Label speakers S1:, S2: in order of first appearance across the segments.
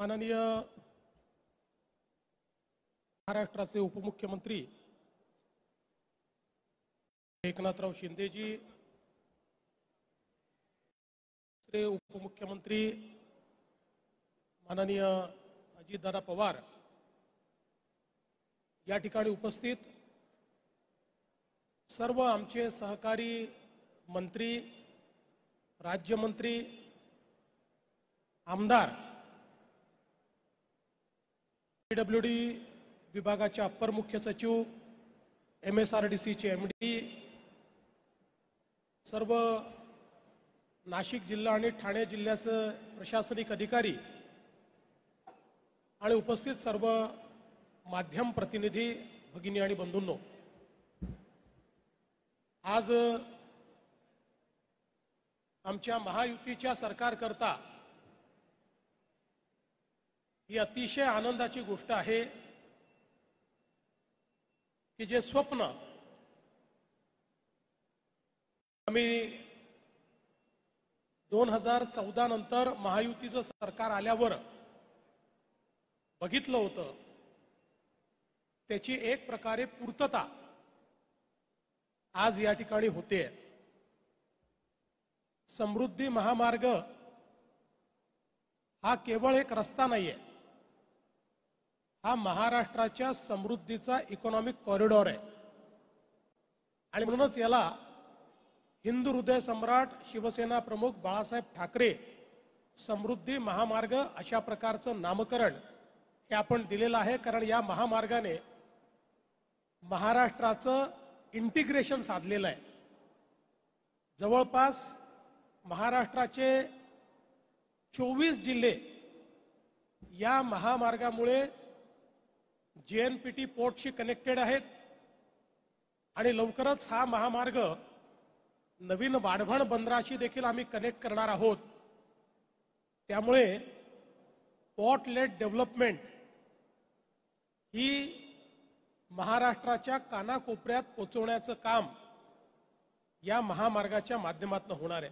S1: माननीय महाराष्ट्राचे उपमुख्यमंत्री एकनाथराव शिंदेजी, दुसरे उपमुख्यमंत्री माननीय अजितदादा पवार या ठिकाणी उपस्थित सर्व आमचे सहकारी मंत्री, राज्यमंत्री, आमदार, पीडब्ल्यूडी विभागाचे अप्पर मुख्य सचिव, MSRDCचे MD, सर्व नाशिक जिल्हा आणि ठाणे जिल्ह्याचे प्रशासनिक अधिकारी आणि उपस्थित सर्व माध्यम प्रतिनिधी भगिनी आणि बंधूंनो, आज आमच्या महायुतीच्या सरकारकरता ही अतिशय आनंदाची गोष्ट आहे की जे स्वप्न आम्ही 2014 नंतर महायुतीचं सरकार आल्यावर बघितलं होतं, त्याची एक प्रकारे पूर्तता आज या ठिकाणी होते। समृद्धी महामार्ग हा केवळ एक रस्ता नाहीये, हा महाराष्ट्राच्या समृद्धीचा इकॉनॉमिक कॉरिडॉर आहे आणि म्हणूनच याला हिंदू हृदय सम्राट शिवसेना प्रमुख बाळासाहेब ठाकरे समृद्धी महामार्ग अशा प्रकारचं नामकरण हे आपण दिलेलं आहे। कारण या महामार्गाने महाराष्ट्राचं इंटिग्रेशन साधलेलं आहे। जवळपास महाराष्ट्राचे 24 जिल्हे या महामार्गामुळे JNPT पोर्टशी कनेक्टेड आहेत आणि लवकरच हा महामार्ग नवीन वाढवण बंदराशी देखील आम्ही कनेक्ट करणार आहोत। त्यामुळे पोर्ट लेड डेव्हलपमेंट ही महाराष्ट्राच्या कानाकोपऱ्यात पोहोचवण्याचं काम या महामार्गाच्या माध्यमातून होणार आहे।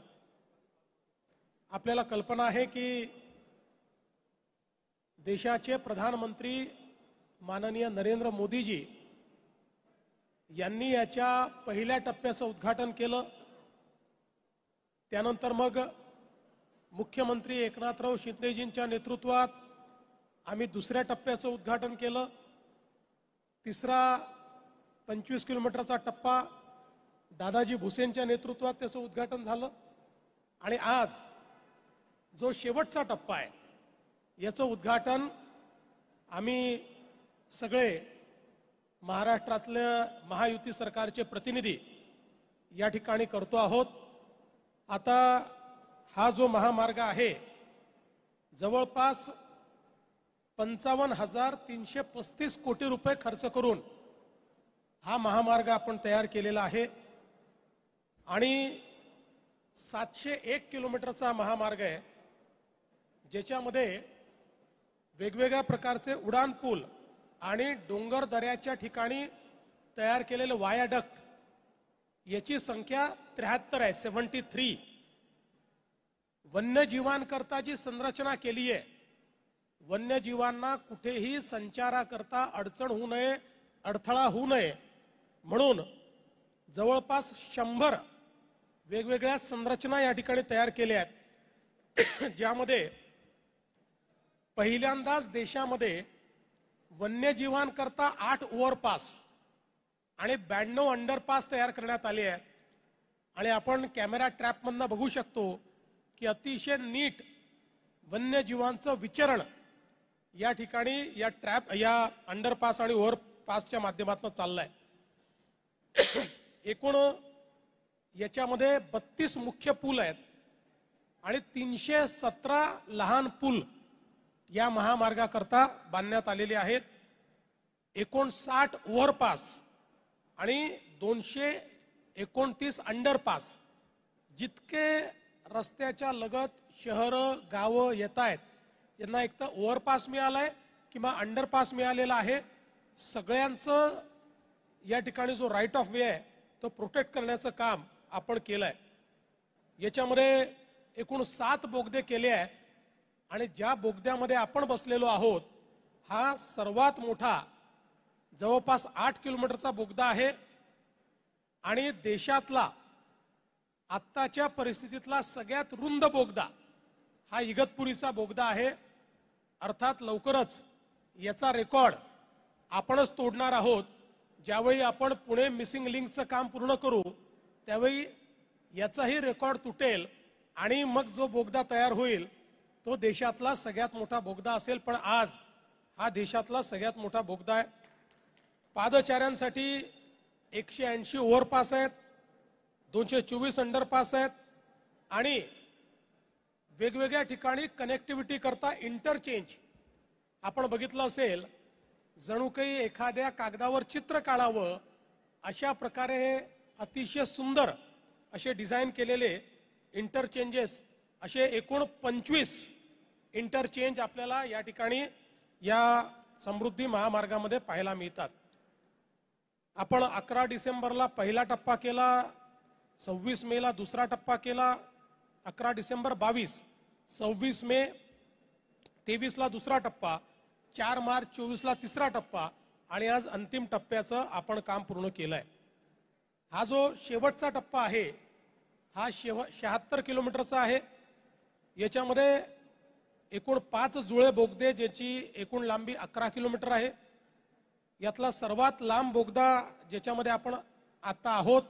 S1: आपल्याला कल्पना आहे की देशाचे प्रधानमंत्री माननीय नरेंद्र मोदीजी यांनी याच्या पहिल्या टप्प्याचं उद्घाटन केलं, त्यानंतर मग मुख्यमंत्री एकनाथराव शिंदेजींच्या नेतृत्वात आम्ही दुसऱ्या टप्प्याचं उद्घाटन केलं। तिसरा 25 किलोमीटरचा टप्पा दादाजी भुसेंच्या नेतृत्वात त्याचं उद्घाटन झालं आणि आज जो शेवटचा टप्पा आहे याचं उद्घाटन आम्ही सगळे महाराष्ट्रातल्या महायुती सरकारचे प्रतिनिधी या ठिकाणी करतो आहोत। आता हा जो महामार्ग आहे जवळपास 55,335 कोटी रुपये खर्च करून हा महामार्ग आपण तयार केलेला आहे आणि 701 किलोमीटरचा महामार्ग आहे, ज्याच्यामध्ये वेगवेगळ्या प्रकारचे उडान पूल आणि डोंगर दऱ्याच्या ठिकाणी तयार केलेले वायाडक्ट याची संख्या 73 आहे, 73। वन्यजीवांकरता जी संरचना केली आहे, वन्यजीवांना कुठेही संचाराकरता अडचण होऊ नये, अडथळा होऊ नये म्हणून जवळपास 100 वेगवेगळ्या संरचना या ठिकाणी तयार केल्या आहेत, ज्यामध्ये पहिल्यांदाच देशामध्ये वन्यजीवांकरता 8 ओव्हरपास आणि 92 अंडरपास तयार करण्यात आले आहेत। आणि आपण कॅमेरा ट्रॅपमधून बघू शकतो की अतिशय नीट वन्यजीवांचं विचरण या ठिकाणी या ट्रॅप, या अंडरपास आणि ओव्हरपासच्या माध्यमातून चाललंय। एकूण याच्यामध्ये 32 मुख्य पूल आहेत आणि 317 लहान पूल या महामार्गाकरता बांधण्यात आलेले आहेत। 59 ओव्हरपास आणि 229 अंडरपास, जितके रस्त्याच्या लगत शहरं गावं येत आहेत यांना एक तर ओव्हरपास मिळालाय किंवा अंडरपास मिळालेला आहे। सगळ्यांचं या ठिकाणी जो राईट ऑफ वे आहे तो प्रोटेक्ट करण्याचं काम आपण केलंय। याच्यामध्ये एकूण 7 बोगदे केले आहेत आणि ज्या बोगद्यामध्ये आपण बसलेलो आहोत हा सर्वात मोठा जवळपास 8 किलोमीटरचा बोगदा आहे आणि देशातला आत्ताच्या परिस्थितीतला सगळ्यात रुंद बोगदा हा इगतपुरीचा बोगदा आहे। अर्थात लवकरच याचा रेकॉर्ड आपणच तोडणार आहोत। ज्यावेळी आपण पुणे मिसिंग लिंकचं काम पूर्ण करू त्यावेळी याचाही रेकॉर्ड तुटेल आणि मग जो बोगदा तयार होईल तो देशातला सगळ्यात मोठा बोगदा असेल। पण आज हा देशातला सगळ्यात मोठा बोगदा आहे। पादचाऱ्यांसाठी 180 ओव्हरपास आहेत, 224 अंडरपास आहेत आणि वेगवेगळ्या ठिकाणी कनेक्टिव्हिटी करता इंटरचेंज आपण बघितलं असेल, जणू काही एखाद्या कागदावर चित्र काढावं अशा प्रकारे हे अतिशय सुंदर असे डिझाइन केलेले इंटरचेंजेस असे एकूण 25 इंटरचेंज आपल्याला या ठिकाणी या समृद्धी महामार्गामध्ये पाहायला मिळतात। आपण 11 डिसेंबरला पहिला टप्पा केला, 26 मेला दुसरा टप्पा केला, 11 डिसेंबर 22, 26 मे 23ला दुसरा टप्पा, 4 मार्च 24ला तिसरा टप्पा आणि आज अंतिम टप्प्याचं आपण काम पूर्ण केलंय। हा जो शेवटचा टप्पा आहे हा 76 किलोमीटरचा आहे। याच्यामध्ये एकूण 5 जुळे बोगदे ज्याची एकूण लांबी 11 किलोमीटर आहे। यातला सर्वात लांब बोगदा ज्याच्यामध्ये आपण आता आहोत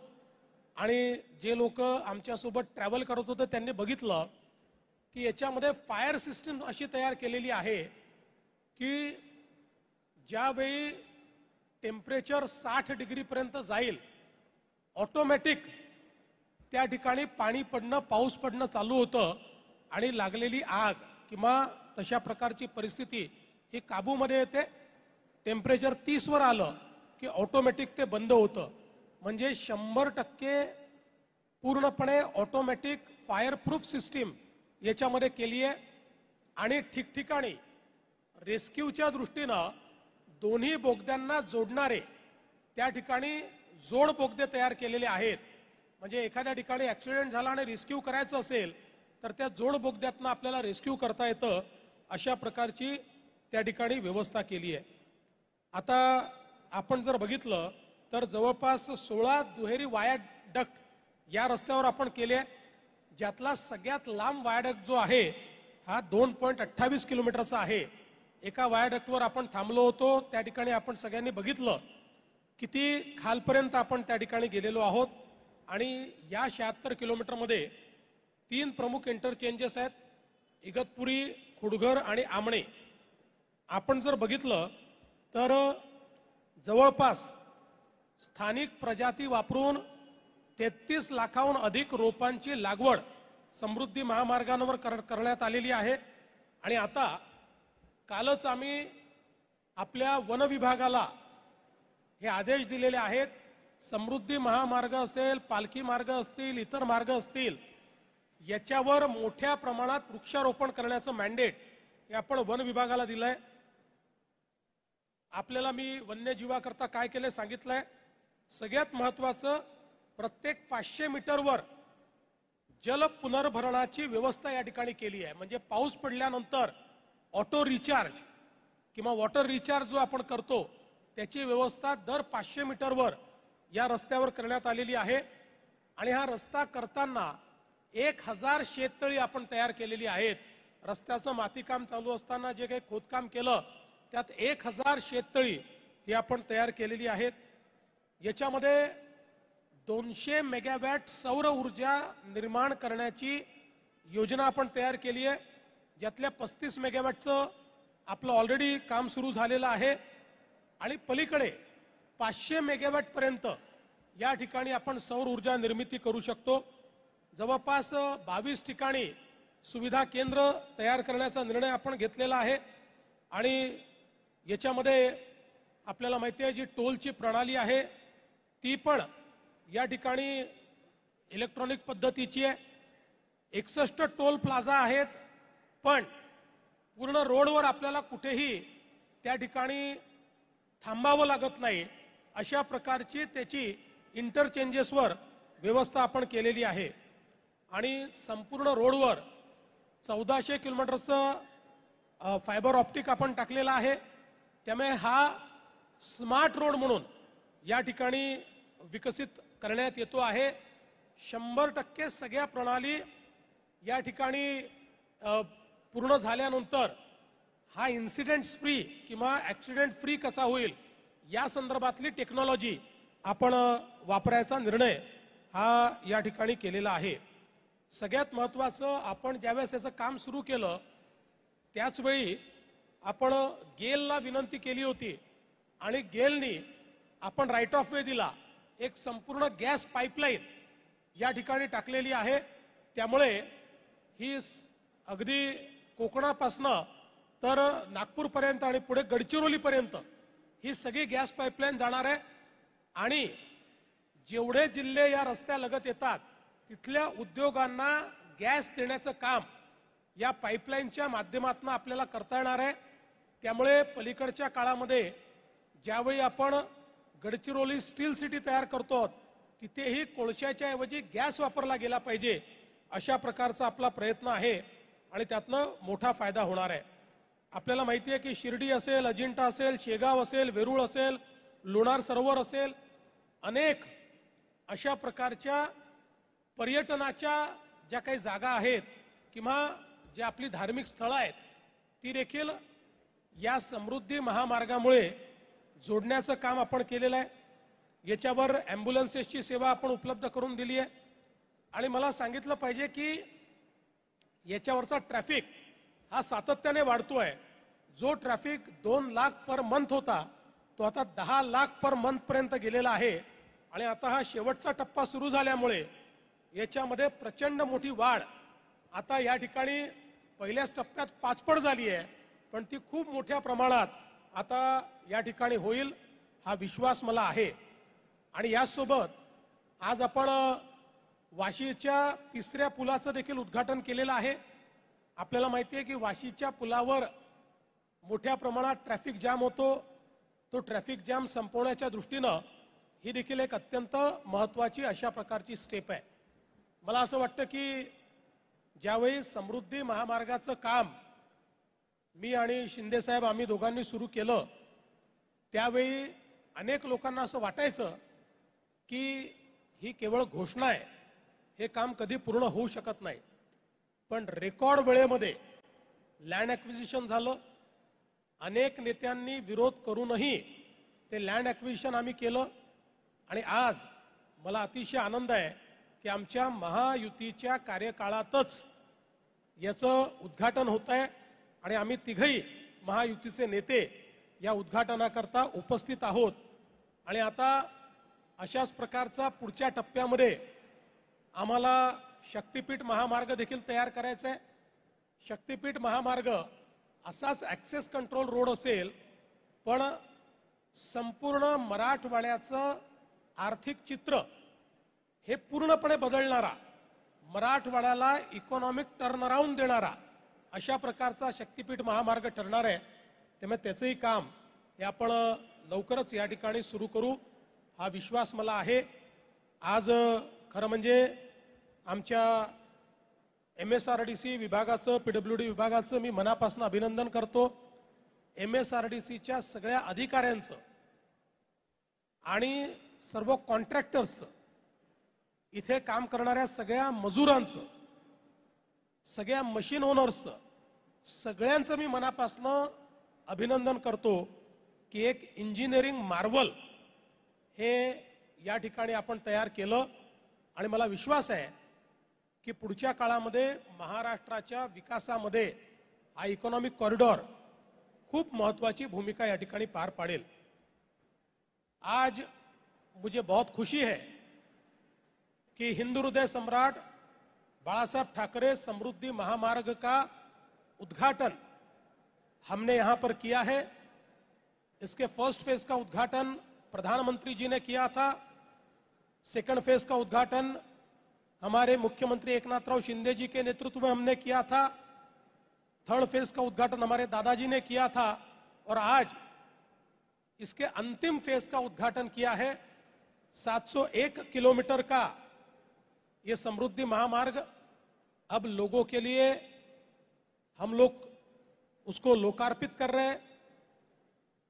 S1: आणि जे लोक आमच्यासोबत ट्रॅव्हल करत होते त्यांनी बघितलं की याच्यामध्ये फायर सिस्टम अशी तयार केलेली आहे की ज्यावेळी टेम्परेचर 60 डिग्रीपर्यंत जाईल ऑटोमॅटिक त्या ठिकाणी पाणी पडणं पाऊस पडणं चालू होतं आणि लागलेली आग किंवा तशा प्रकारची परिस्थिती ही काबूमध्ये येते। टेम्परेचर 30 वर आलं की ऑटोमॅटिक ते बंद होतं। म्हणजे 100% पूर्णपणे ऑटोमॅटिक फायर प्रूफ सिस्टीम याच्यामध्ये केली आहे आणि ठिकठिकाणी रेस्क्यूच्या दृष्टीनं दोन्ही बोगद्यांना जोडणारे त्या ठिकाणी जोड बोगदे तयार केलेले आहेत। म्हणजे एखाद्या ठिकाणी ऍक्सिडेंट झाला आणि रेस्क्यू करायचं असेल तर त्या जोड बोगद्यातनं आपल्याला रेस्क्यू करता येतं अशा प्रकारची त्या ठिकाणी व्यवस्था केली आहे। आता आपण जर बघितलं तर जवळपास 16 दुहेरी वायाडक्ट या रस्त्यावर आपण केले, ज्यातला सगळ्यात लांब वायाडक्ट जो आहे हा 2.28 किलोमीटरचा आहे। एका वायाडक्टवर आपण थांबलो होतो, त्या ठिकाणी आपण सगळ्यांनी बघितलं किती खालपर्यंत आपण त्या ठिकाणी गेलेलो आहोत आणि या 76 किलोमीटरमध्ये 3 प्रमुख इंटरचेंजेस आहेत, इगतपुरी, खुडघर आणि आमणे। आपण जर बघितलं तर जवळपास स्थानिक प्रजाती वापरून 33 लाखाहून अधिक रोपांची लागवड समृद्धी महामार्गांवर करण्यात आलेली आहे। आणि आता कालच आम्ही आपल्या वन विभागाला हे आदेश दिलेले आहेत, समृद्धी महामार्ग असेल, पालखी मार्ग असतील, इतर मार्ग असतील, याच्यावर मोठ्या प्रमाणात वृक्षारोपण करण्याचं मॅन्डेट हे आपण वन विभागाला दिलंय। आपल्याला मी वन्यजीवाकरता काय केले सांगितलंय, सगळ्यात महत्त्वाचं प्रत्येक 500 मीटरवर जल पुनर्भरणाची व्यवस्था या ठिकाणी केली आहे। म्हणजे पाऊस पडल्यानंतर ऑटो रिचार्ज किंवा वॉटर रिचार्ज जो आपण करतो त्याची व्यवस्था दर 500 मीटरवर या रस्त्यावर करण्यात आलेली आहे। आणि हा रस्ता करताना 1000 शेततळी आपण तयार केलेली आहेत। रस्त्याचं मातीकाम चालू असताना जे काही खोदकाम केलं त्यात 1000 शेततळी ही आपण तयार केलेली आहेत। याच्यामध्ये 200 मेगावॅट सौर ऊर्जा निर्माण करण्याची योजना आपण तयार केली आहे, ज्यातल्या 35 मेगावॅटचं आपलं ऑलरेडी काम सुरू झालेलं आहे आणि पलीकडे 500 मेगावॅट पर्यंत या ठिकाणी आपण सौर ऊर्जा निर्मिती करू शकतो। जवळपास 22 ठिकाणी सुविधा केंद्र तयार करण्याचा निर्णय आपण घेतलेला आहे आणि याच्यामध्ये आपल्याला माहिती आहे जी टोलची प्रणाली आहे ती पण या ठिकाणी इलेक्ट्रॉनिक पद्धतीची आहे। 61 टोल प्लाझा आहेत, पण पूर्ण रोडवर आपल्याला कुठेही त्या ठिकाणी थांबावं लागत नाही अशा प्रकारची त्याची इंटरचेंजेसवर व्यवस्था आपण केलेली आहे। आणि संपूर्ण रोडवर 1400 किलोमीटरचं फायबर ऑप्टिक आपण टाकलेला आहे, त्यामुळे हा स्मार्ट रोड म्हणून या ठिकाणी विकसित करण्यात येतो आहे. 100% सगळ्या प्रणाली या ठिकाणी पूर्ण झाल्यानंतर हा इन्सिडेंट्स फ्री किंवा ॲक्सिडेंट फ्री कसा होईल या संदर्भातली टेक्नॉलॉजी आपण वापरायचा निर्णय हा या ठिकाणी केलेला आहे. सगळ्यात महत्त्वाचं, आपण ज्यावेळेस याचं काम सुरू केलं त्याचवेळी आपण गेलला विनंती केली होती आणि गेलनी आपण राईट ऑफ वे दिला. एक संपूर्ण गॅस पाईपलाईन या ठिकाणी टाकलेली आहे. त्यामुळे ही अगदी कोकणापासनं तर नागपूरपर्यंत आणि पुढे गडचिरोलीपर्यंत ही सगळी गॅस पाईपलाईन जाणार आहे. आणि जेवढे जिल्हे या रस्त्यालगत येतात तिथल्या उद्योगांना गॅस देण्याचं काम या पाईपलाईनच्या माध्यमातून आपल्याला करता येणार आहे. त्यामुळे पलीकडच्या काळामध्ये ज्यावेळी आपण गडचिरोली स्टील सिटी तयार करतो तिथेही कोळशाच्या ऐवजी गॅस वापरला गेला पाहिजे अशा प्रकारचा आपला प्रयत्न आहे आणि त्यातनं मोठा फायदा होणार आहे. आपल्याला माहिती आहे की शिर्डी असेल, अजिंठा असेल, शेगाव असेल, वेरूळ असेल, लोणार सरोवर असेल, अनेक अशा प्रकारच्या पर्यटनाच्या ज्या काही जागा आहेत किंवा ज्या आपली धार्मिक स्थळं आहेत ती देखील या समृद्धी महामार्गामुळे जोडण्याचं काम आपण केलेलं आहे. याच्यावर ॲम्ब्युलन्सेसची सेवा आपण उपलब्ध करून दिली आहे. आणि मला सांगितलं पाहिजे की याच्यावरचा ट्रॅफिक हा सातत्याने वाढतोय. जो ट्रॅफिक 2 लाख पर मंथ होता तो आता 10 लाख पर मंथ पर्यंत गेलेला आहे. आणि आता हा शेवटचा टप्पा सुरू झाल्यामुळे याच्यामध्ये प्रचंड मोठी वाढ आता या ठिकाणी पहिल्याच टप्प्यात 5 पट झाली आहे, पण ती खूप मोठ्या प्रमाणात आता या ठिकाणी होईल हा विश्वास मला आहे. आणि यासोबत आज आपण वाशीच्या 3ऱ्या पुलाचं देखील उद्घाटन केलेलं आहे. आपल्याला माहिती आहे की वाशीच्या पुलावर मोठ्या प्रमाणात ट्रॅफिक जाम होतो. तो ट्रॅफिक जाम संपवण्याच्या दृष्टीनं ही देखील एक अत्यंत महत्त्वाची अशा प्रकारची स्टेप आहे. मला असं वाटतं की ज्यावेळी समृद्धी महामार्गाचं काम मी आणि शिंदे साहेब आम्ही दोघांनी सुरू केलं त्यावेळी अनेक लोकांना असं वाटायचं की ही केवळ घोषणा आहे, हे काम कधी पूर्ण होऊ शकत नाही. पण रेकॉर्ड वेळेमध्ये लँड ॲक्विजिशन झालं. अनेक नेत्यांनी विरोध करूनही ते लँड ॲक्विजिशन आम्ही केलं. आणि आज मला अतिशय आनंद आहे की आमच्या महायुतीच्या कार्यकाळातच याचं उद्घाटन होत आहे आणि आम्ही तिघही महायुतीचे नेते या उद्घाटनाकरता उपस्थित आहोत. आणि आता अशाच प्रकारचा पुढच्या टप्प्यामध्ये आम्हाला शक्तिपीठ महामार्ग देखील तयार करायचा आहे. शक्तिपीठ महामार्ग असाच ॲक्सेस कंट्रोल रोड असेल, पण संपूर्ण मराठवाड्याचं आर्थिक चित्र हे पूर्णपणे बदलणारा, मराठवाड्याला इकॉनॉमिक टर्नअराउंड देणारा अशा प्रकारचा शक्तिपीठ महामार्ग ठरणार आहे. त्यामुळे त्याचंही काम हे आपण लवकरच या ठिकाणी सुरू करू हा विश्वास मला आहे. आज खरं म्हणजे आमच्या MSRDC विभागाचं, PWD विभागाचं मी मनापासून अभिनंदन करतो. MSRDCच्या सगळ्या अधिकाऱ्यांचं आणि सर्व कॉन्ट्रॅक्टर्सचं, इथे काम करणाऱ्या सगळ्या मजुरांचं, सगळ्या मशीन ओनर्सचं, सगळ्यांचं मी मनापासून अभिनंदन करतो की एक इंजिनिअरिंग मार्वल हे या ठिकाणी आपण तयार केलं. आणि मला विश्वास आहे की पुढच्या काळामध्ये महाराष्ट्राच्या विकासामध्ये हा इकॉनॉमिक कॉरिडॉर खूप महत्त्वाची भूमिका या ठिकाणी पार पाडेल. आज मुझे बहुत खुशी है कि हिंदू हृदय सम्राट बाला साहब ठाकरे समृद्धि महामार्ग का उद्घाटन हमने यहाँ पर किया है. इसके फर्स्ट फेज का उद्घाटन प्रधानमंत्री जी ने किया था. सेकंड फेज का उद्घाटन हमारे मुख्यमंत्री एकनाथ शिंदे जी के नेतृत्व में हमने किया था. थर्ड फेज का उद्घाटन हमारे दादाजी ने किया था और आज इसके अंतिम फेज का उद्घाटन किया है. 701 किलोमीटर का ये समृद्धि महामार्ग अब लोगों के लिए, हम लोग उसको लोकार्पित कर रहे हैं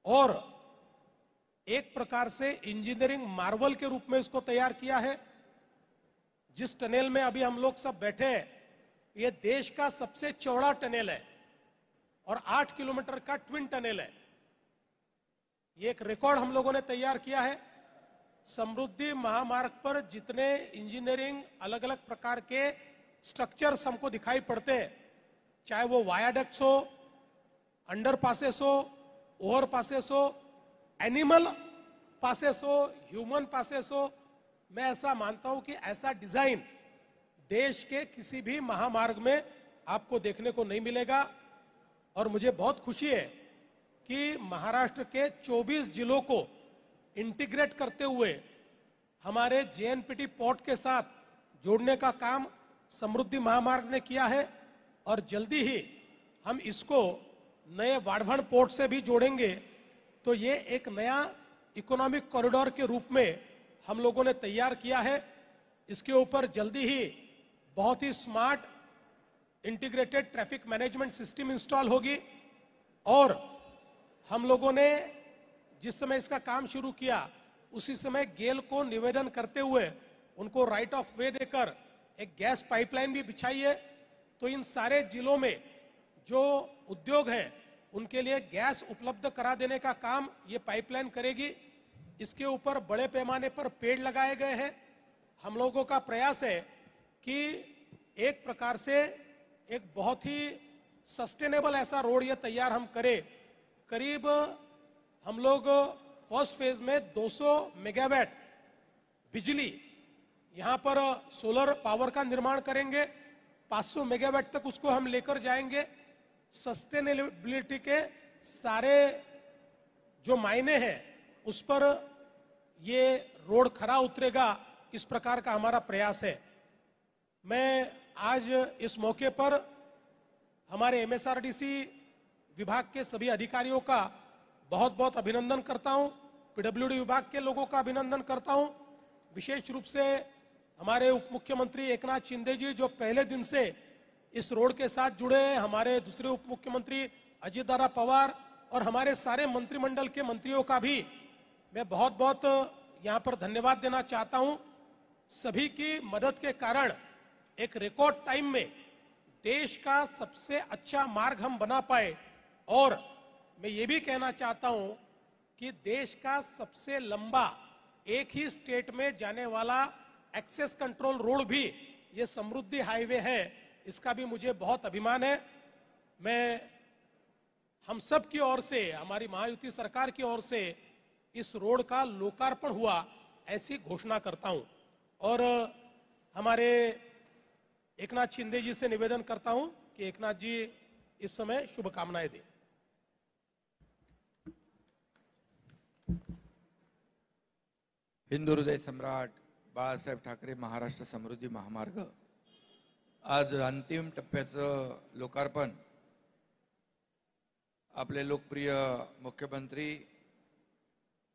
S1: और एक प्रकार से इंजीनियरिंग मार्वल के रूप में इसको तैयार किया है। जिस टनेल में अभी हम लोग सब बैठे हैं, ये देश का सबसे चौड़ा टनेल है और 8 किलोमीटर का ट्विन टनेल है। ये एक रिकॉर्ड हम लोगों ने तैयार किया है। समृद्धि महामार्ग पर जितने इंजीनियरिंग अलग अलग प्रकार के स्ट्रक्चर्स हमको दिखाई पड़ते हैं, चाहे वो वायाडक्ट्स हो, अंडर पासेस हो, ओवर पासेस हो, एनिमल पासेस हो, ह्यूमन पासेस हो, मैं ऐसा मानता हूं कि ऐसा डिजाइन देश के किसी भी महामार्ग में आपको देखने को नहीं मिलेगा। और मुझे बहुत खुशी है कि महाराष्ट्र के 24 जिलों को इंटीग्रेट करते हुए हमारे जेएनपीटी पोर्ट के साथ जोड़ने का काम समृद्धि महामार्ग ने किया है और जल्दी ही हम इसको नए वाढ़वण पोर्ट से भी जोड़ेंगे। तो ये एक नया इकोनॉमिक कॉरिडोर के रूप में हम लोगों ने तैयार किया है। इसके ऊपर जल्दी ही बहुत ही smart integrated traffic management system install होगी और हम लोगों ने जिस समय इसका काम शुरू किया उसी समय गेल को निवेदन करते हुए उनको राइट ऑफ वे देकर एक गैस पाइपलाइन भी बिछाई है। तो इन सारे जिलों में जो उद्योग हैं उनके लिए गैस उपलब्ध करा देने का काम ये पाइपलाइन करेगी। इसके ऊपर बड़े पैमाने पर पेड़ लगाए गए हैं। हम लोगों का प्रयास है कि एक प्रकार से एक बहुत ही सस्टेनेबल ऐसा रोड ये तैयार हम करें। करीब हम लोग फर्स्ट फेज में 200 मेगावाट बिजली यहां पर सोलर पावर का निर्माण करेंगे। 500 मेगावाट तक उसको हम लेकर जाएंगे। सस्टेनेबिलिटी के सारे जो मायने हैं उस पर ये रोड खरा उतरेगा, इस प्रकार का हमारा प्रयास है। मैं आज इस मौके पर हमारे एमएसआरडीसी विभाग के सभी अधिकारियों का बहुत बहुत अभिनंदन करता हूं। पीडब्ल्यूडी विभाग के लोगों का अभिनंदन करता हूं। विशेष रूप से हमारे उप मुख्यमंत्री एकनाथ शिंदे जी जो पहले दिन से इस रोड के साथ जुड़े हैं, हमारे दूसरे उप मुख्यमंत्री अजित दादा पवार और हमारे सारे मंत्रिमंडल के मंत्रियों का भी मैं बहुत बहुत यहां पर धन्यवाद देना चाहता हूं। सभी की मदद के कारण एक रिकॉर्ड टाइम में देश का सबसे अच्छा मार्ग हम बना पाए और मैं ये भी कहना चाहता हूं कि देश का सबसे लंबा एक ही स्टेट में जाने वाला एक्सेस कंट्रोल रोड भी ये समृद्धि हाईवे है। इसका भी मुझे बहुत अभिमान है। मैं हम सब की ओर से, हमारी महायुति सरकार की ओर से इस रोड का लोकार्पण हुआ ऐसी घोषणा करता हूं और हमारे एकनाथ शिंदे जी से निवेदन करता हूं कि एकनाथ जी इस समय शुभकामनाएं दें।
S2: हिंदू हृदय सम्राट बाळासाहेब ठाकरे महाराष्ट्र समृद्धी महामार्ग आज अंतिम टप्प्याचं लोकार्पण आपले लोकप्रिय मुख्यमंत्री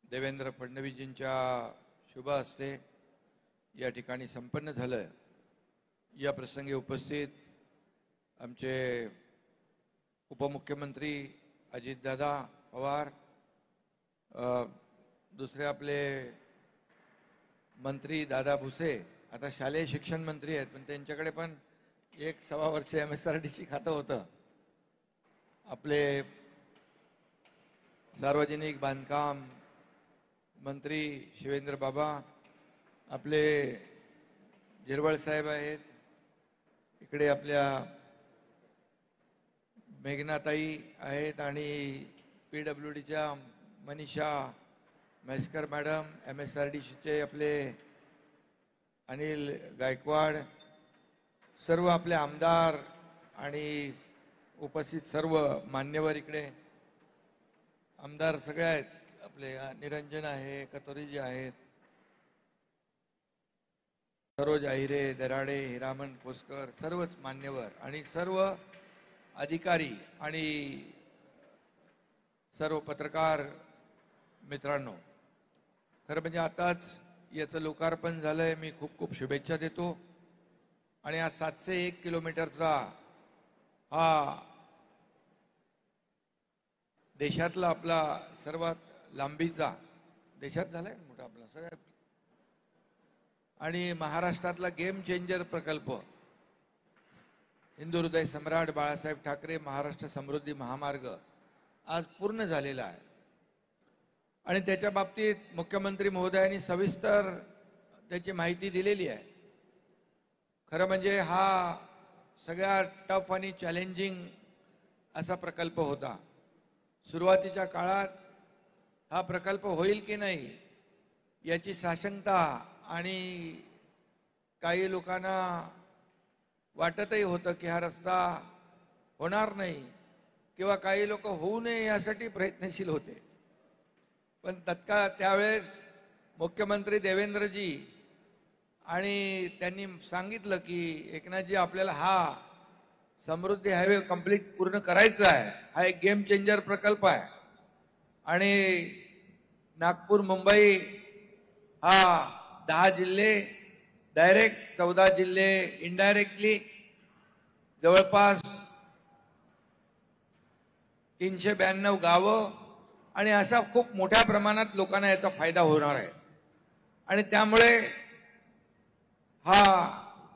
S2: देवेंद्र फडणवीसजींच्या शुभ हस्ते या ठिकाणी संपन्न झालं। या प्रसंगी उपस्थित आमचे उपमुख्यमंत्री अजितदादा पवार, दुसरे आपले मंत्री दादा भुसे, आता शालेय शिक्षण मंत्री आहेत पण त्यांच्याकडे पण 1.25 वर्ष एमएसआरडीसी खातं होतं। आपले सार्वजनिक बांधकाम मंत्री शिवेंद्र बाबा, आपले झिरवळ साहेब आहेत, इकडे आपल्या मेघनाताई आहेत आणि पीडब्ल्यूडीच्या मनीषा म्हैसकर मॅडम, एमएसआरडीसीचे आपले अनिल गायकवाड, सर्व आपले आमदार आणि उपस्थित सर्व मान्यवर, इकडे आमदार सगळे आहेत, आपले निरंजन आहे, कतोरीजी आहेत, सरोज आहिरे, दराडे, हिरामन पोस्कर, सर्वच मान्यवर आणि सर्व अधिकारी आणि सर्व पत्रकार मित्रांनो, खरं म्हणजे आताच याचं लोकार्पण झालंय। मी खूप खूप शुभेच्छा देतो आणि हा 701 किलोमीटरचा हा देशातला आपला सर्वात लांबीचा, देशात झालाय मोठा आपला सगळ्यात, आणि महाराष्ट्रातला गेम चेंजर प्रकल्प हिंदू हृदय सम्राट बाळासाहेब ठाकरे महाराष्ट्र समृद्धी महामार्ग आज पूर्ण झालेला आहे. आणि त्याच्या बाबतीत मुख्यमंत्री महोदयांनी सविस्तर त्याची माहिती दिलेली आहे. खरं म्हणजे हा सगळ्यात टफ आणि चॅलेंजिंग असा प्रकल्प होता. सुरुवातीच्या काळात हा प्रकल्प होईल की नाही याची साशंकता आणि काही लोकांना वाटतही होतं की हा रस्ता होणार नाही किंवा काही लोक होऊ नये यासाठी प्रयत्नशील होते. पण त्यावेळेस मुख्यमंत्री देवेंद्रजी आणि त्यांनी सांगितलं की एकनाथजी आपल्याला हा समृद्धी हायवे कंप्लीट पूर्ण करायचा आहे. हा एक गेम चेंजर प्रकल्प आहे आणि नागपूर मुंबई हा 10 जिल्हे डायरेक्ट, 14 जिल्हे इनडायरेक्टली, जवळपास 392 गावं आणि अशा खूप मोठ्या प्रमाणात लोकांना याचा फायदा होणार आहे. आणि त्यामुळे हा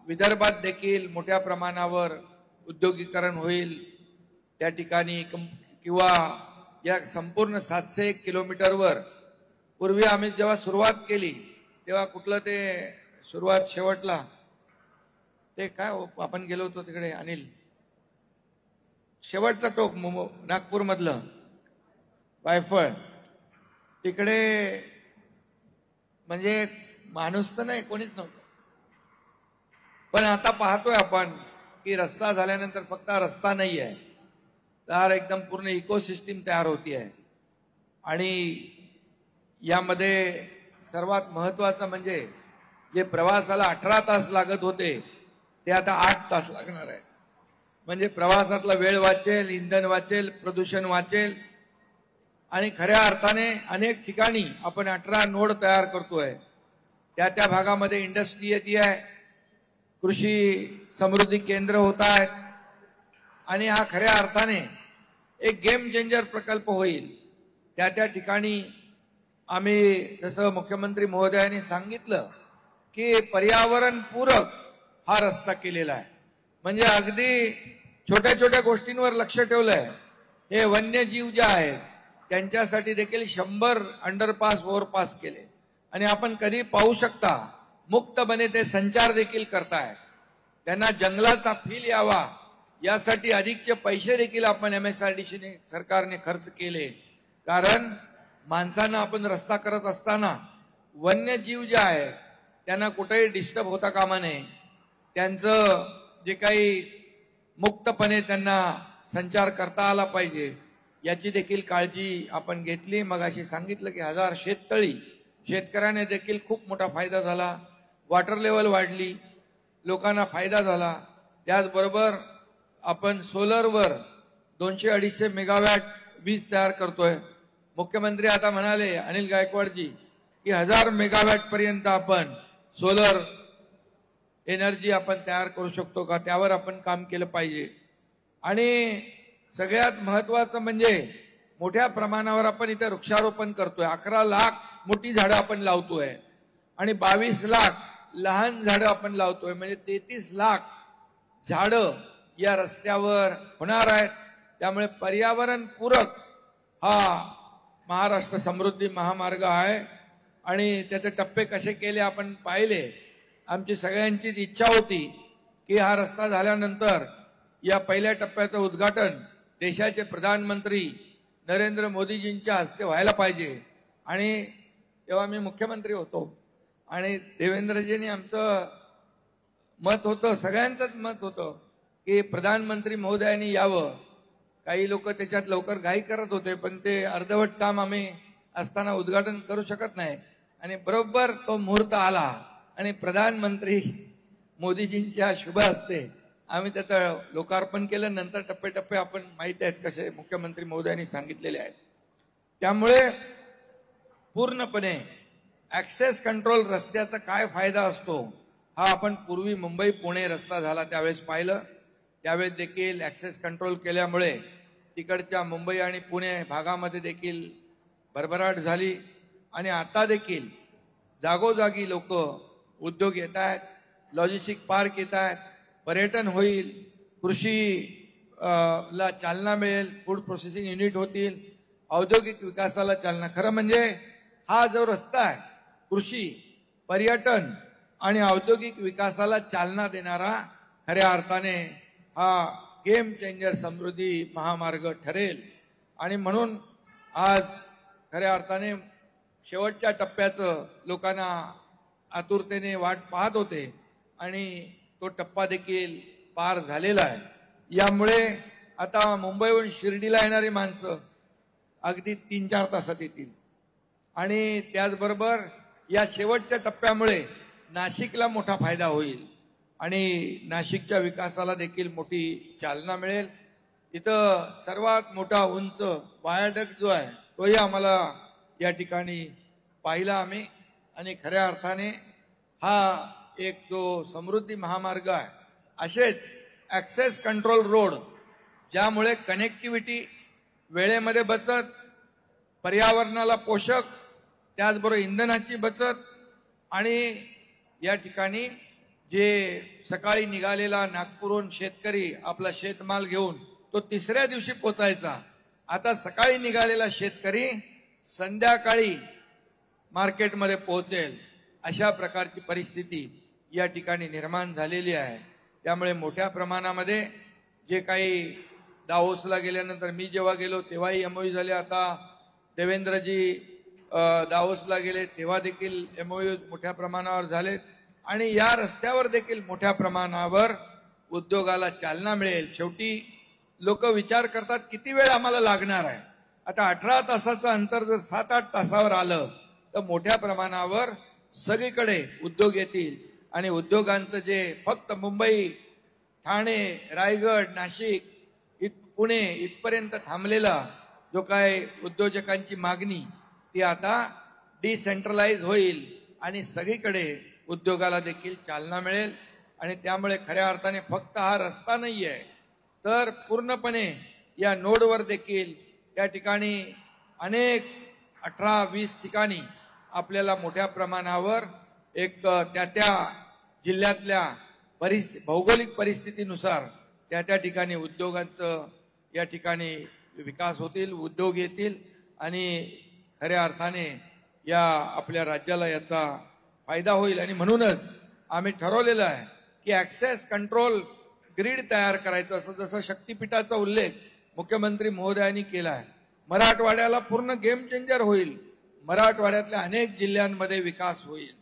S2: विदर्भात देखील मोठ्या प्रमाणावर उद्योगीकरण होईल. त्या ठिकाणी किंवा या संपूर्ण 701 किलोमीटरवर पूर्वी आम्ही जेव्हा सुरुवात केली तेव्हा कुठलं ते सुरुवात शेवटला ते काय आपण गेलो होतो तिकडे अनिल, शेवटचं टोक नागपूर मधलं वायफळ, तिकडे म्हणजे माणूस तर नाही, कोणीच नव्हतं. पण आता पाहतोय आपण की रस्ता झाल्यानंतर फक्त रस्ता नाही आहे, तर एकदम पूर्ण इकोसिस्टीम तयार होती आहे. आणि यामध्ये सर्वात महत्वाचं म्हणजे जे प्रवासाला 18 तास लागत होते ते आता 8 तास लागणार आहे. म्हणजे प्रवासातला वेळ वाचेल, इंधन वाचेल, प्रदूषण वाचेल. आणि खऱ्या अर्थाने अनेक ठिकाणी आपण 18 नोड तयार करतोय. त्या भागामध्ये इंडस्ट्री येते आहे, कृषी समृद्धी केंद्र होत आहेत आणि हा खऱ्या अर्थाने एक गेम चेंजर प्रकल्प होईल. त्या ठिकाणी आम्ही जसं मुख्यमंत्री महोदयांनी सांगितलं की पर्यावरणपूरक हा रस्ता केलेला आहे. म्हणजे अगदी छोट्या छोट्या गोष्टींवर लक्ष ठेवलंय. हे वन्यजीव जे आहेत त्यांच्यासाठी देखील 100 अंडरपास ओव्हरपास केले आणि आपण कधी पाहू शकता मुक्तपणे ते संचार देखील करतायत. त्यांना जंगलाचा फील यावा यासाठी अधिकचे पैसे देखील आपण MSRDC सरकारने खर्च केले. कारण माणसांना आपण रस्ता करत असताना वन्यजीव जे आहेत त्यांना कुठेही डिस्टर्ब होता कामा नये. त्यांचं जे काही मुक्तपणे त्यांना संचार करता आला पाहिजे याची देखील काळजी आपण घेतली. मग अशी सांगितलं की 1000 शेततळी, शेतकऱ्याने देखील खूप मोठा फायदा झाला. वॉटर लेवल वाढली, लोकांना फायदा झाला. त्याचबरोबर आपण सोलरवर 200-250 मेगावॅट वीज तयार करतोय. मुख्यमंत्री आता म्हणाले अनिल गायकवाडजी की 1000 मेगावॅट पर्यंत आपण सोलर एनर्जी आपण तयार करू शकतो का, त्यावर आपण काम केलं पाहिजे. आणि सगळ्यात महत्वाचं म्हणजे मोठ्या प्रमाणावर आपण इथे वृक्षारोपण करतोय. 11 लाख मोठी झाडं आपण लावतोय आणि 22 लाख लहान झाडं आपण लावतोय. म्हणजे 33 लाख झाडं या रस्त्यावर होणार आहेत. त्यामुळे पर्यावरणपूरक हा महाराष्ट्र समृद्धी महामार्ग आहे. आणि त्याचे टप्पे कसे केले आपण पाहिले. आमची सगळ्यांचीच इच्छा होती की हा रस्ता झाल्यानंतर या पहिल्या टप्प्याचं उद्घाटन देशाचे प्रधानमंत्री नरेंद्र मोदीजींच्या हस्ते व्हायला पाहिजे. आणि तेव्हा मी मुख्यमंत्री होतो आणि देवेंद्रजींनी आमचं मत होतं, सगळ्यांचंच मत होतं की प्रधानमंत्री महोदयांनी यावं. काही लोक त्याच्यात लवकर घाई करत होते, पण ते अर्धवट काम आम्ही असताना उद्घाटन करू शकत नाही. आणि बरोबर तो मुहूर्त आला आणि प्रधानमंत्री मोदीजींच्या शुभ हस्ते आम्ही त्याचं लोकार्पण केलं. नंतर टप्पे आपण माहिती आहेत कसे मुख्यमंत्री महोदयांनी सांगितलेले आहेत. त्यामुळे पूर्णपणे ऍक्सेस कंट्रोल रस्त्याचा काय फायदा असतो हा आपण पूर्वी मुंबई पुणे रस्ता झाला त्यावेळेस पाहिलं. त्यावेळेस देखील ऍक्सेस कंट्रोल केल्यामुळे तिकडच्या मुंबई आणि पुणे भागामध्ये देखील भरभराट झाली आणि आता देखील जागोजागी लोक उद्योग येत आहेत, लॉजिस्टिक पार्क येत आहेत, पर्यटन होईल, कृषी ला चालना मिळेल, फूड प्रोसेसिंग युनिट होतील, औद्योगिक विकासाला चालना. खरं म्हणजे हा जो रस्ता आहे कृषी, पर्यटन आणि औद्योगिक विकासाला चालना देणारा खऱ्या अर्थाने हा गेम चेंजर समृद्धी महामार्ग ठरेल. आणि म्हणून आज खऱ्या अर्थाने शेवटच्या टप्प्याचं लोकांना आतुरतेने वाट पाहत होते आणि तो टप्पा देखील पार झालेला आहे. यामुळे आता मुंबईहून शिर्डीला येणारी माणसं अगदी 3-4 तासात येतील आणि त्याचबरोबर या शेवटच्या टप्प्यामुळे नाशिकला मोठा फायदा होईल आणि नाशिकच्या विकासाला देखील मोठी चालना मिळेल. इथं सर्वात मोठा उंच वायाडक्ट जो आहे तोही आम्हाला या ठिकाणी पाहिला आम्ही आणि खऱ्या अर्थाने हा एक जो समृद्धी महामार्ग आहे, असेच ऍक्सेस कंट्रोल रोड ज्यामुळे कनेक्टिव्हिटी, वेळेमध्ये बचत, पर्यावरणाला पोषक, त्याचबरोबर इंधनाची बचत आणि या ठिकाणी जे सकाळी निघालेला नागपूरहून शेतकरी आपला शेतमाल घेऊन तो 3ऱ्या दिवशी पोचायचा, आता सकाळी निघालेला शेतकरी संध्याकाळी मार्केटमध्ये पोहोचेल, अशा प्रकारची परिस्थिती या ठिकाणी निर्माण झालेली आहे. त्यामुळे मोठ्या प्रमाणामध्ये जे काही दावोसला गेल्यानंतर मी जेव्हा गेलो तेव्हाही एमओयू झाले, आता देवेंद्रजी दावोसला गेले तेव्हा देखील एमओयू मोठ्या प्रमाणावर झालेत आणि या रस्त्यावर देखील मोठ्या प्रमाणावर उद्योगाला चालना मिळेल. शेवटी लोक विचार करतात किती वेळ आम्हाला लागणार आहे. आता 18 तासाचं अंतर जर 7-8 तासावर आलं तर मोठ्या प्रमाणावर सगळीकडे उद्योग येतील आणि उद्योगांचं जे फक्त मुंबई, ठाणे, रायगड, नाशिक, पुणे इथपर्यंत थांबलेला जो काय उद्योजकांची मागणी ती आता डिसेंट्रलाइज होईल आणि सगळीकडे उद्योगाला देखील चालना मिळेल. आणि त्यामुळे खऱ्या अर्थाने फक्त हा रस्ता नाही आहे तर पूर्णपणे या नोडवर देखील या ठिकाणी अनेक 18-20 ठिकाणी आपल्याला मोठ्या प्रमाणावर एक त्या जिल्ह्यातल्या भौगोलिक परिस्थितीनुसार त्या ठिकाणी उद्योगांचं या ठिकाणी विकास होतील, उद्योग येतील आणि खऱ्या अर्थाने या आपल्या राज्याला याचा फायदा होईल. आणि म्हणूनच आम्ही ठरवलेलं आहे की ऍक्सेस कंट्रोल ग्रीड तयार करायचं, असं जसं शक्तीपीठाचा उल्लेख मुख्यमंत्री महोदयांनी केला आहे. मराठवाड्याला पूर्ण गेम चेंजर होईल. मराठवाड्यातल्या अनेक जिल्ह्यांमध्ये विकास होईल,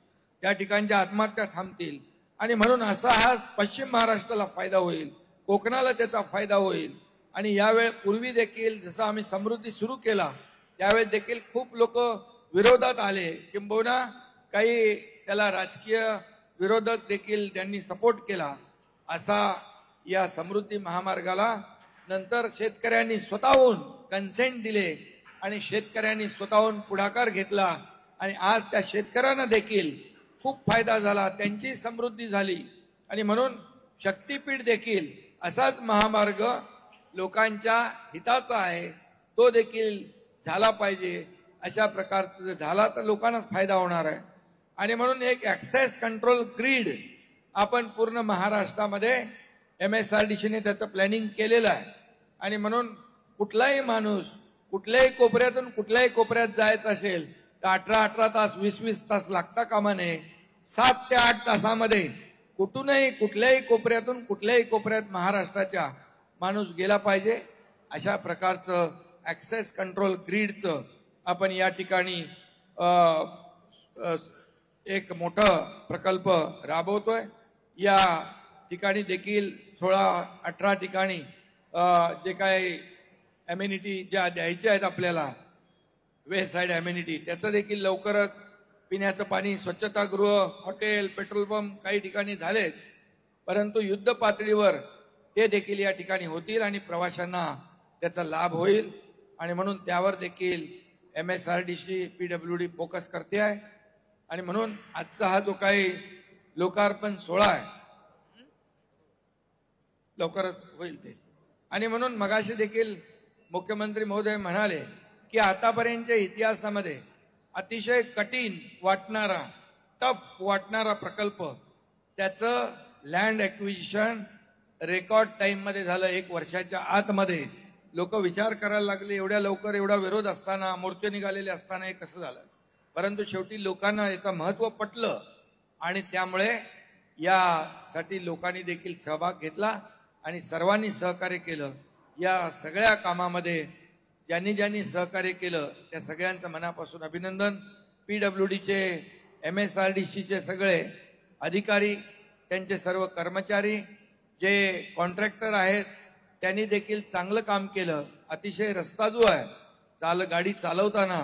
S2: त्या ठिकाणच्या आत्महत्या थांबतील आणि म्हणून असा हा पश्चिम महाराष्ट्राला फायदा होईल, कोकणाला त्याचा फायदा होईल. आणि यावेळी पूर्वी देखील जसं आम्ही समृद्धी सुरू केला त्यावेळेस देखील खूप लोक विरोधात आले, किंबहुना काही त्याला राजकीय विरोधक देखील त्यांनी सपोर्ट केला. असा या समृद्धी महामार्गाला नंतर शेतकऱ्यांनी स्वतःहून कन्सेंट दिले आणि शेतकऱ्यांनी स्वतःहून पुढाकार घेतला आणि आज त्या शेतकऱ्यांना देखील खूप फायदा झाला, त्यांची समृद्धी झाली. आणि म्हणून शक्तीपीठ देखील असाच महामार्ग लोकांच्या हिताचा आहे, तो देखील झाला पाहिजे. अशा प्रकारचा झाला तर लोकांनाच फायदा होणार आहे. आणि म्हणून एक ऍक्सेस कंट्रोल ग्रीड आपण पूर्ण महाराष्ट्रामध्ये MSRDCने त्याचं प्लॅनिंग केलेलं आहे. आणि म्हणून कुठलाही माणूस कुठल्याही कोपऱ्यातून कुठल्याही कोपऱ्यात जायचं असेल तर 18 तास 20 तास लागता कामा नये. 7 ते 8 तासामध्ये कुठूनही कुठल्याही कोपऱ्यातून कुठल्याही कोपऱ्यात महाराष्ट्राच्या माणूस गेला पाहिजे. अशा प्रकारचं ऍक्सेस कंट्रोल ग्रीडचं आपण या ठिकाणी एक मोठा प्रकल्प राबवतोय. या ठिकाणी देखील 16-18 ठिकाणी जे काही अमेनिटी ज्या द्यायच्या आहेत आपल्याला, वेस्ट साईड अमेनिटी, त्याचं देखील लवकरच पिण्याचं पाणी, स्वच्छतागृह, हॉटेल, पेट्रोल पंप काही ठिकाणी झालेत, परंतु युद्ध पातळीवर ते देखील या ठिकाणी होतील आणि प्रवाशांना त्याचा लाभ होईल. आणि म्हणून त्यावर देखील MSRDC PWD फोकस करते आहे. आणि म्हणून आजचा हा जो काही लोकार्पण सोहळा आहे लवकरच होईल ते. आणि म्हणून मगाशी देखील मुख्यमंत्री महोदय म्हणाले की आतापर्यंतच्या इतिहासामध्ये अतिशय कठीण वाटणारा, टफ वाटणारा प्रकल्प, त्याचं लँड ॲक्विजिशन रेकॉर्ड टाइममध्ये झालं, 1 वर्षाच्या आतमध्ये. लोक विचार करायला लागले, एवढ्या लवकर एवढा विरोध असताना, मोर्चे निघालेले असताना हे कसं झालं. परंतु शेवटी लोकांना याचं महत्त्व पटलं आणि त्यामुळे यासाठी लोकांनी देखील सहभाग घेतला आणि सर्वांनी सहकार्य केलं. या सगळ्या कामामध्ये ज्यांनी ज्यांनी सहकार्य केलं त्या सगळ्यांचं मनापासून अभिनंदन. PWDचे, MSRDCचे सगळे अधिकारी, त्यांचे सर्व कर्मचारी, जे कॉन्ट्रॅक्टर आहेत त्यांनी देखील चांगलं काम केलं. अतिशय रस्ता जो आहे, गाडी चालवताना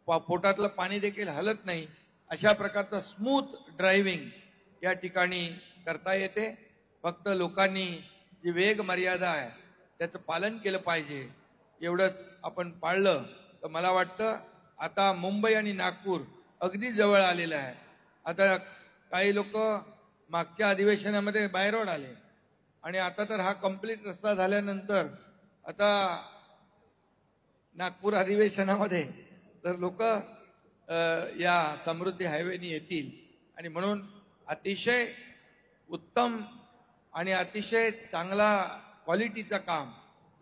S2: पोटातलं पाणी देखील हलत नाही, अशा प्रकारचा स्मूथ ड्रायव्हिंग या ठिकाणी करता येते. फक्त लोकांनी जी वेग मर्यादा आहे त्याचं पालन केलं पाहिजे. एवढंच आपण पाळलं तर मला वाटतं आता मुंबई आणि नागपूर अगदी जवळ आलेलं आहे. आता काही लोक मागच्या अधिवेशनामध्ये बाय रोड आले आणि आता तर हा कंप्लीट रस्ता झाल्यानंतर आता नागपूर अधिवेशनामध्ये तर लोक या समृद्धी हायवेनी येतील. आणि म्हणून अतिशय उत्तम आणि अतिशय चांगला क्वालिटीचं काम,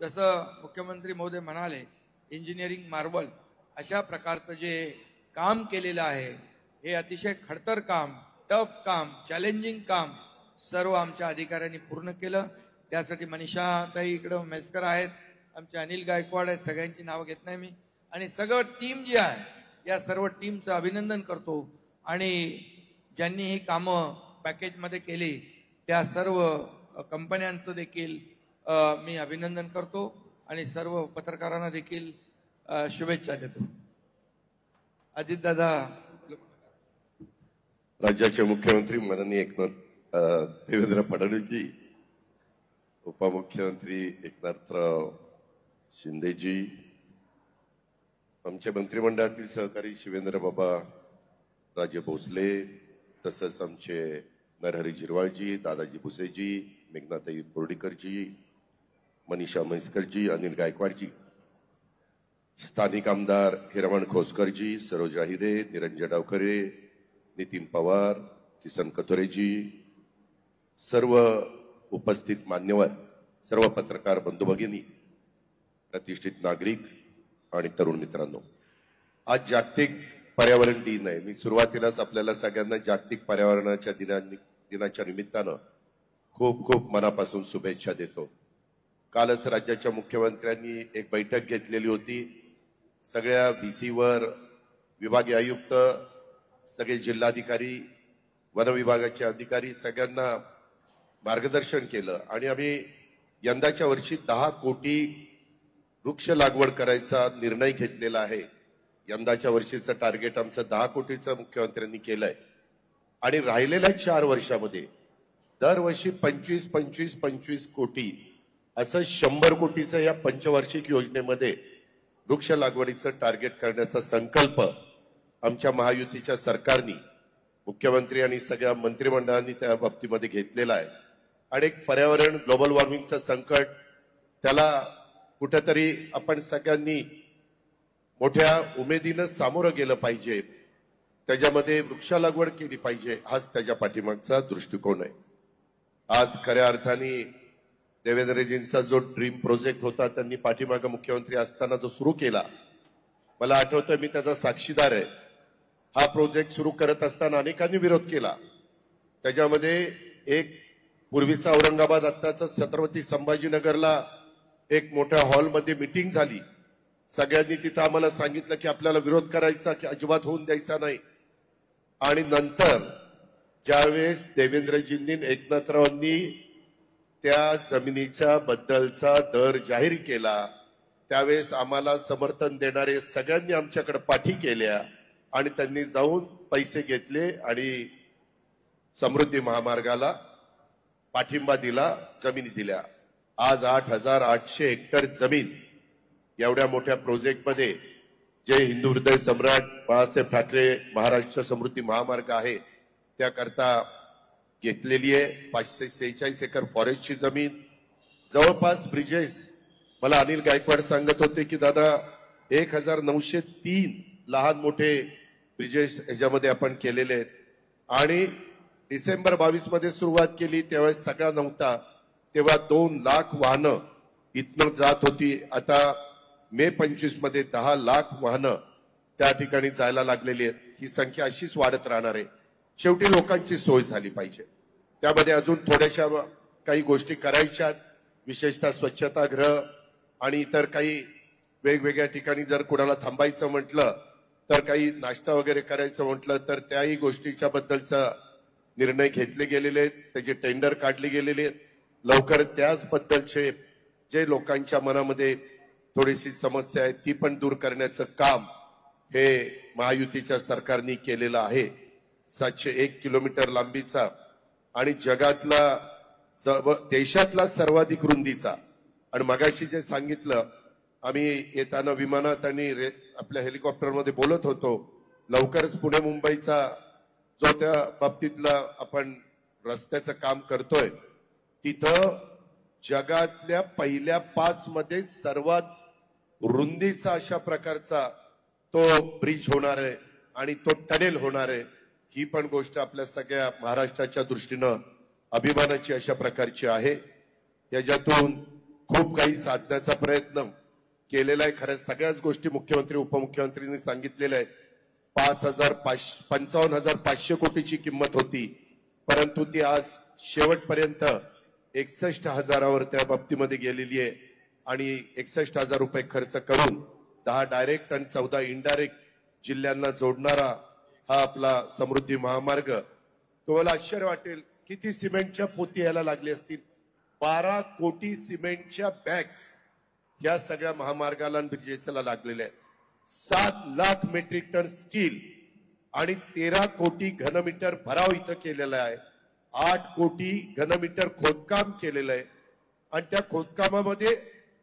S2: जसं मुख्यमंत्री महोदय म्हणाले इंजिनिअरिंग मार्वल, अशा प्रकारचं जे काम केलेलं आहे हे अतिशय खडतर काम, टफ काम, चॅलेंजिंग काम सर्व आमच्या अधिकाऱ्यांनी पूर्ण केलं. त्यासाठी मनीषाताई इकडं मेस्कर आहेत, आमचे अनिल गायकवाड आहेत, सगळ्यांची नावं घेत नाही मी, आणि सगळं टीम जी आहे या सर्व टीमचं अभिनंदन करतो. आणि ज्यांनी ही कामं पॅकेजमध्ये केली त्या सर्व कंपन्यांचं देखील मी अभिनंदन करतो आणि सर्व पत्रकारांना देखील शुभेच्छा देतो. अजितदादा.
S3: राज्याचे मुख्यमंत्री माननीय देवेंद्र फडणवीसजी, उपमुख्यमंत्री एकनाथराव शिंदेजी, आमच्या मंत्रिमंडळातील सहकारी शिवेंद्र बाबा राजे भोसले, तसंच आमचे नरहरी झिरवाळजी, दादाजी भुसेजी, मेघनाताई बोर्डीकरजी, मनीषा म्हैसकरजी, अनिल गायकवाडजी, स्थानिक आमदार हिरमण खोसकरजी, सरोजा हिरे, निरंजन डावखरे, नितीन पवार, किसन कथोरेजी, सर्व उपस्थित मान्यवर, सर्व पत्रकार बंधू भगिनी, प्रतिष्ठित नागरिक आणि तरुण मित्रांनो, आज जागतिक पर्यावरण दिन आहे. मी सुरुवातीलाच आपल्याला सगळ्यांना जागतिक पर्यावरणाच्या दिनाच्या निमित्तानं खूप खूप मनापासून शुभेच्छा देतो. कालच राज्याच्या मुख्यमंत्र्यांनी एक बैठक घेतलेली होती. सगळ्या VCवर विभागीय आयुक्त, सगळे जिल्हाधिकारी, वन विभागाचे अधिकारी सगळ्यांना मार्गदर्शन केलं आणि आम्ही यंदाच्या वर्षी 10 कोटी वृक्ष लागवड करायचा निर्णय घेतलेला आहे. यंदाच्या वर्षीचं टार्गेट आमचं 10 कोटीचं मुख्यमंत्र्यांनी केलंय आणि राहिलेल्या 4 वर्षामध्ये दरवर्षी 25-25-25 कोटी असं 100 कोटीचं या पंचवार्षिक योजनेमध्ये वृक्ष लागवडीचं टार्गेट करण्याचा संकल्प आमच्या महायुतीच्या सरकारने, मुख्यमंत्री आणि सगळ्या मंत्रिमंडळांनी त्या बाबतीमध्ये घेतलेला आहे. आणि एक पर्यावरण ग्लोबल वॉर्मिंगचं संकट, त्याला कुठेतरी आपण सगळ्यांनी मोठ्या उमेदीनं सामोरं गेलं पाहिजे, त्याच्यामध्ये वृक्ष लागवड केली पाहिजे, हाच त्याच्या पाठीमागचा दृष्टिकोन आहे. आज खऱ्या अर्थाने देवेंद्रजींचा जो ड्रीम प्रोजेक्ट होता त्यांनी पाठीमागं मुख्यमंत्री असताना जो सुरू केला, मला आठवतं मी त्याचा साक्षीदार आहे. हा प्रोजेक्ट सुरू करत असताना अनेकांनी विरोध केला. त्याच्यामध्ये एक पूर्वीचा औरंगाबाद, आत्ताचा छत्रपती संभाजीनगरला एक मोठ्या हॉलमध्ये मीटिंग झाली. सगळ्यांनी तिथं आम्हाला सांगितलं की आपल्याला विरोध करायचा, की अजिबात होऊन द्यायचा नाही. आणि नंतर ज्यावेळेस देवेंद्रजींनी, एकनाथरावांनी त्या जमिनीच्या बद्दलचा दर जाहीर केला, त्यावेळेस आम्हाला समर्थन देणारे सगळ्यांनी आमच्याकडे पाठी केल्या आणि त्यांनी जाऊन पैसे घेतले आणि समृद्धी महामार्गाला पाठिंबा दिला, जमिनी दिल्या. आज 8,800 हेक्टर जमीन एवढ्या मोठ्या प्रोजेक्टमध्ये, जे हिंदू हृदय सम्राट बाळासाहेब ठाकरे महाराष्ट्र समृद्धी महामार्ग आहे त्याकरता घेतलेली आहे. 546 एकर फॉरेस्टची जमीन, जवळपास ब्रिजेस मला अनिल गायकवाड सांगत होते की दादा 1903 लहान मोठे ब्रिजेस ह्याच्यामध्ये आपण केलेले आहेत आणि डिसेंबर 22 मध्ये सुरुवात केली तेव्हा सगळा नव्हता, तेव्हा 2 लाख वाहनं इथनं जात होती. आता मे 25 मध्ये 10 लाख वाहनं त्या ठिकाणी जायला लागलेली आहेत. ही संख्या अशीच वाढत राहणार आहे. शेवटी लोकांची सोय झाली पाहिजे. त्यामध्ये अजून थोड्याशा काही गोष्टी करायच्या, विशेषतः स्वच्छतागृह आणि इतर काही वेगवेगळ्या ठिकाणी जर कोणाला थांबायचं म्हटलं तर काही नाश्ता वगैरे करायचं म्हटलं तर त्याही गोष्टीच्या बद्दलचा निर्णय घेतले गेलेले आहेत, त्याचे टेंडर काढले गेलेले आहेत. लवकर त्याच बद्दलचे जे लोकांच्या मनामध्ये थोडीशी समस्या आहे ती पण दूर करण्याचं काम हे महायुतीच्या सरकारने केलेलं आहे. 701 किलोमीटर लांबीचा आणि जगातला देशातला सर्वाधिक रुंदीचा. आणि मगाशी जे सांगितलं, आम्ही येताना विमानात आणि आपल्या हेलिकॉप्टरमध्ये बोलत होतो, लवकरच पुणे मुंबईचा जो त्या बाबतीतला आपण रस्त्याचं काम करतोय तिथं जगातल्या पहिल्या 5 मध्ये सर्वात रुंदीचा अशा प्रकारचा तो ब्रिज होणार आहे आणि तो टनेल होणार आहे. ही पण गोष्ट आपल्या सगळ्या महाराष्ट्राच्या दृष्टीनं अभिमानाची अशा प्रकारची आहे. याच्यातून खूप काही साधण्याचा प्रयत्न केलेला आहे. खरं सगळ्याच गोष्टी मुख्यमंत्री उपमुख्यमंत्र्यांनी सांगितलेल्या आहेत. 55,500 कोटीची किंमत होती, परंतु ती आज शेवटपर्यंत 61,000वर त्या बाबतीमध्ये गेलेली आहे आणि 61,000 रुपये खर्च करून 10 डायरेक्ट आणि 14 इनडायरेक्ट जिल्ह्यांना जोडणारा हा आपला समृद्धी महामार्ग. तुम्हाला आश्चर्य वाटेल किती सिमेंटच्या पोती यायला लागली असतील. 12 कोटी सिमेंटच्या बॅग्स या सगळ्या महामार्गाला आणि ब्रिजेसला लागलेल्या आहेत. 7 लाख मेट्रिक टन स्टील आणि 13 कोटी घनमीटर भराव इथं केलेला आहे. 8 कोटी घनमीटर खोदकाम केलेलं आहे आणि त्या खोदकामामध्ये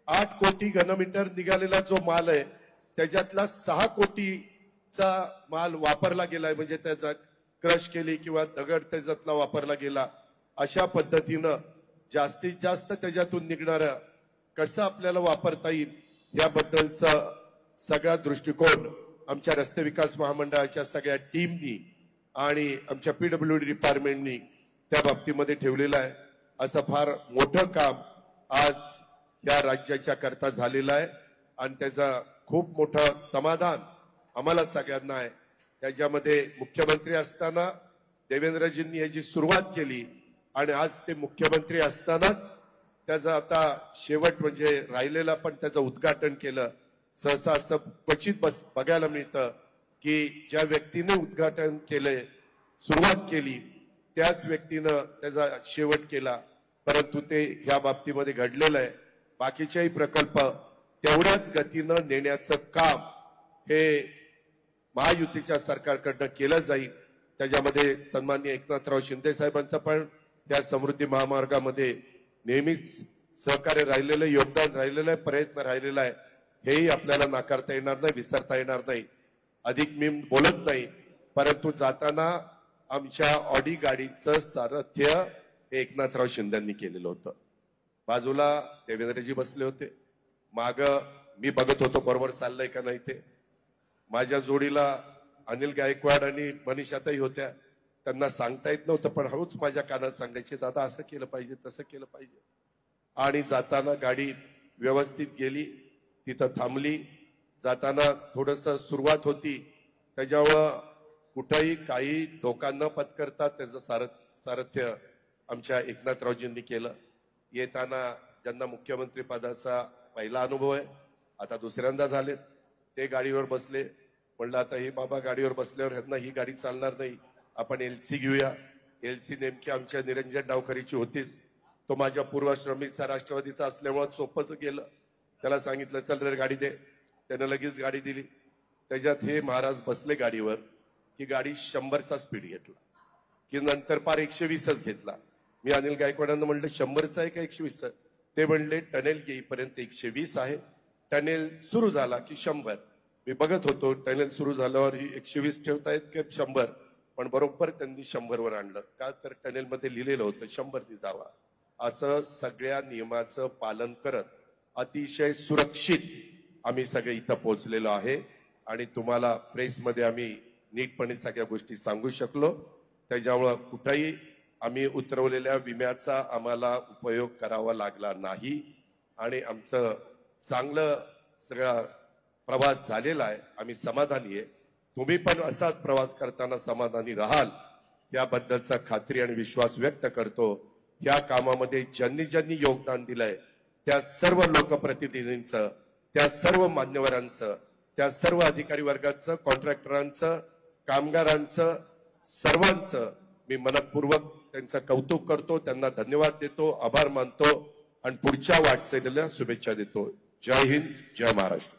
S3: 8 कोटी घनमीटर निघालेला जो माल आहे त्याच्यातला 6 कोटीचा माल वापरला गेलाय, म्हणजे त्याचा क्रश केली किंवा दगड त्याच्यातला वापरला गेला. अशा पद्धतीनं जास्तीत जास्त त्याच्यातून निघणारं कसं आपल्याला वापरता येईल याबद्दलचा सगळा दृष्टिकोन आमच्या रस्ते विकास महामंडळाच्या सगळ्या टीमनी आणि आमच्या पीडब्ल्यूडी डिपार्टमेंटनी त्या बाबतीमध्ये ठेवलेलं आहे. असं फार मोठं काम आज या राज्याच्या करता झालेलं आहे आणि त्याचा खूप मोठं समाधान आम्हाला सगळ्यांना आहे. त्याच्यामध्ये मुख्यमंत्री असताना देवेंद्रजींनी याची सुरुवात केली आणि आज ते मुख्यमंत्री असतानाच त्याचं आता शेवट म्हणजे राहिलेला पण त्याचं उद्घाटन केलं. सहसा असं क्वचित बघायला मिळतं की ज्या व्यक्तीने उद्घाटन केलंय, सुरुवात केली, त्याच व्यक्तीनं त्याचा शेवट केला. परंतु ते ह्या बाबतीमध्ये घडलेलं आहे. बाकीच्याही प्रकल्प तेवढ्याच गतीनं नेण्याचं काम हे महायुतीच्या सरकारकडनं केलं जाईल. त्याच्यामध्ये सन्माननीय एकनाथराव शिंदे साहेबांचं पण त्या समृद्धी महामार्गामध्ये नेहमीच सहकार्य राहिलेलं, योगदान राहिलेलं आहे, प्रयत्न राहिलेला आहे. हेही आपल्याला नाकारता येणार नाही, विसरता येणार नाही. अधिक मी बोलत नाही, परंतु जाताना आमच्या ऑडी गाडीचं सारथ्य हे एकनाथराव शिंदेंनी केलेलं होतं. बाजूला देवेंद्रजी बसले होते, माग मी बघत होतो बरोबर चाललंय का नाही ते. माझ्या जोडीला अनिल गायकवाड आणि मनीषाताई होत्या. त्यांना सांगता येत नव्हतं पण हळूच माझ्या कानात सांगायचे, दादा असं केलं पाहिजे, तसं केलं पाहिजे. आणि जाताना गाडी व्यवस्थित गेली, तिथं थांबली. जाताना थोडस सुरुवात होती, त्याच्यामुळं कुठंही काही धोका न पत्करता त्याचं सारथ्य आमच्या एकनाथरावजींनी केलं. येताना ज्यांना मुख्यमंत्री पदाचा पहिला अनुभव आहे, आता दुसऱ्यांदा झालेत, ते गाडीवर बसले. म्हणलं आता हे बाबा गाडीवर बसल्यावर ह्यांना ही गाडी चालणार नाही, आपण एलसी घेऊया. एलसी नेमकी आमच्या निरंजन डावकरीची होतीच. तो माझ्या पूर्वाश्रमीचा राष्ट्रवादीचा असल्यामुळे सोपंच गेलं. त्याला सांगितलं चल रे गाडी दे, त्यानं लगेच गाडी दिली. त्याच्यात हे महाराज बसले गाडीवर की गाडी 100चा स्पीड घेतला की नंतर पार 120च घेतला. मी अनिल गायकवाडांना म्हणलं 100चा आहे का 120चा? ते म्हणले टनेल येईपर्यंत 120 आहे, टनेल सुरू झाला की 100. मी बघत होतो टनेल सुरू झाल्यावर ही 120 ठेवतायत की 100, पण बरोबर त्यांनी 100वर आणलं. का तर टनेलमध्ये लिहिलेलं होतं 100 ने जावा. असं सगळ्या नियमाचं पालन करत अतिशय सुरक्षित आम्ही सगळे इथं पोहोचलेलो आहे आणि तुम्हाला प्रेसमध्ये आम्ही नीटपणे सगळ्या गोष्टी सांगू शकलो. त्याच्यामुळं कुठेही आम्ही उतरवलेल्या विम्याचा आम्हाला उपयोग करावा लागला नाही आणि आमचं चांगलं सगळा प्रवास झालेला आहे. आम्ही समाधानी आहे. तुम्ही पण असाच प्रवास करताना समाधानी राहाल याबद्दलचा खात्री आणि विश्वास व्यक्त करतो. या कामामध्ये ज्यांनी ज्यांनी योगदान दिलंय त्या सर्व लोकप्रतिनिधींचं, त्या सर्व मान्यवरांचं, त्या सर्व अधिकारी वर्गाचं, कॉन्ट्रॅक्टरांचं, कामगारांचं, सर्वांचं मी मनपूर्वक त्यांचं कौतुक करतो. त्यांना धन्यवाद देतो, आभार मानतो आणि पुढच्या वाटचालीला शुभेच्छा देतो. जय हिंद, जय महाराष्ट्र.